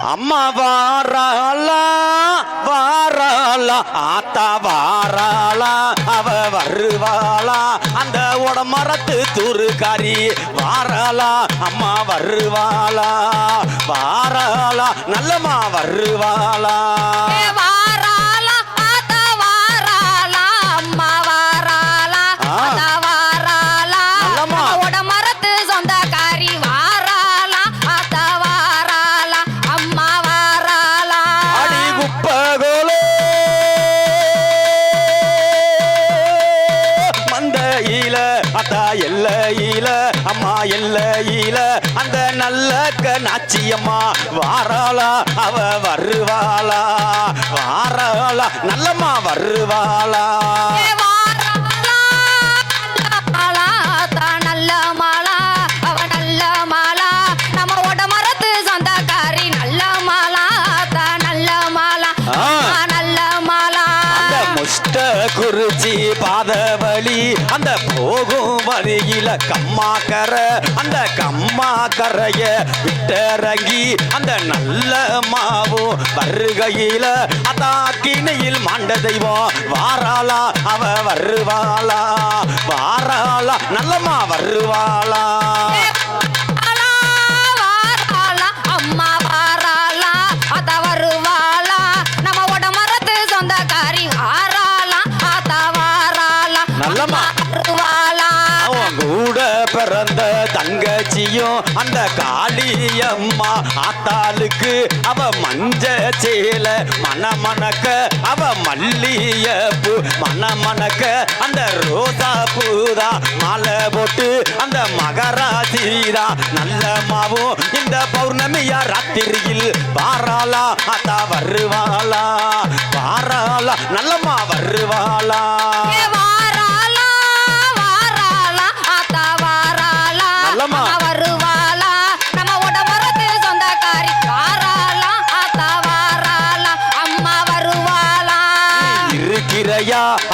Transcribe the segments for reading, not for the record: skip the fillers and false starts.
அம்மா வாராளா வாராளா ஆத்தா வாராளா அவ வருவாளா அந்த உடமரத்து தூருக்காரி வாராளா அம்மா வருவாளா வாராளா நல்லம்மா வருவாளா எல்லையில அம்மா எல்லையில அந்த நல்ல நாச்சியம்மா வாராளா அவ வருவாளா வாராளா நல்லம்மா வருவாளா குறிச்சி பாதவழி அந்த போகும் வழியில கம்மாக்கர அந்த கம்மாக்கரைய விட்டறங்கி அந்த நல்ல மாவு வருகையில அதாக்கினையில் மாண்ட தெய்வம் வாராளா அவ வருவாளா வாராளா நல்லம்மா வருவாளா கூட பிறந்த தங்கச்சியும் அந்த காளியம்மா ஆத்தாளுக்கு அவ மஞ்ச சேல மணமணக்க அவ மல்லியப்பூ மணமணக்க அந்த ரோசா பூதா மாலை போட்டு அந்த மகராசிதா நல்ல மாவும் இந்த பௌர்ணமியா ராத்திரியில் வாராளா ஆத்தா வருவாளா வாராளா நல்லம்மா வருவாளா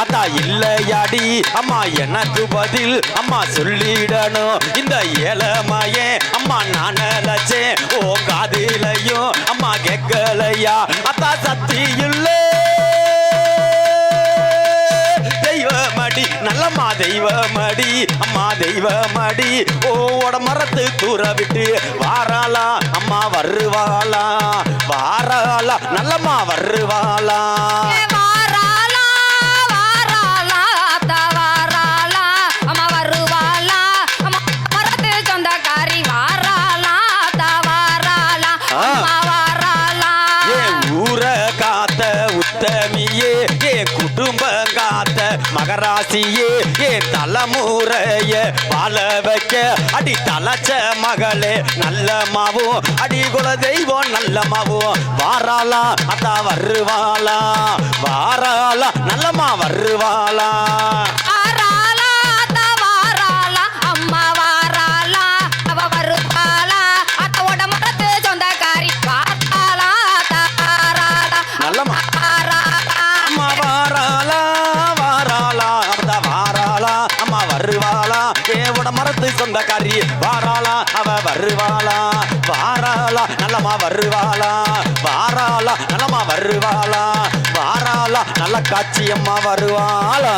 அத்தா இல்லையாடி அம்மா எனக்கு பதில் அம்மா சொல்லிடணும் இந்த ஏழமையே அம்மா நான் நினைச்சேன் ஓ காதிலையும் அம்மா கேட்கலையா அத்தா சக்தி இல்லை தெய்வமடி நல்லம்மா தெய்வமடி அம்மா தெய்வமடி ஓட மரத்து தூர விட்டு வாராளா அம்மா வருவாளா வாராளா நல்லம்மா வருவாளா மகராசியே ஏன் தலைமுறைய வாழ வைக்க அடி தலைச்ச மகளே நல்ல மாவும் அடி குல தெய்வம் நல்ல மாவும் வாராளா அத்தா வருவாளா வாராளா நல்லம்மா வருவாளா மரத்து சொந்தக்காரி வாராளா அவ வருவாளா வாராளா நல்லம்மா வருவாளா வாராளா நல்லம்மா வருவாளா வாராளா நல்ல காட்சியம்மா வருவாளா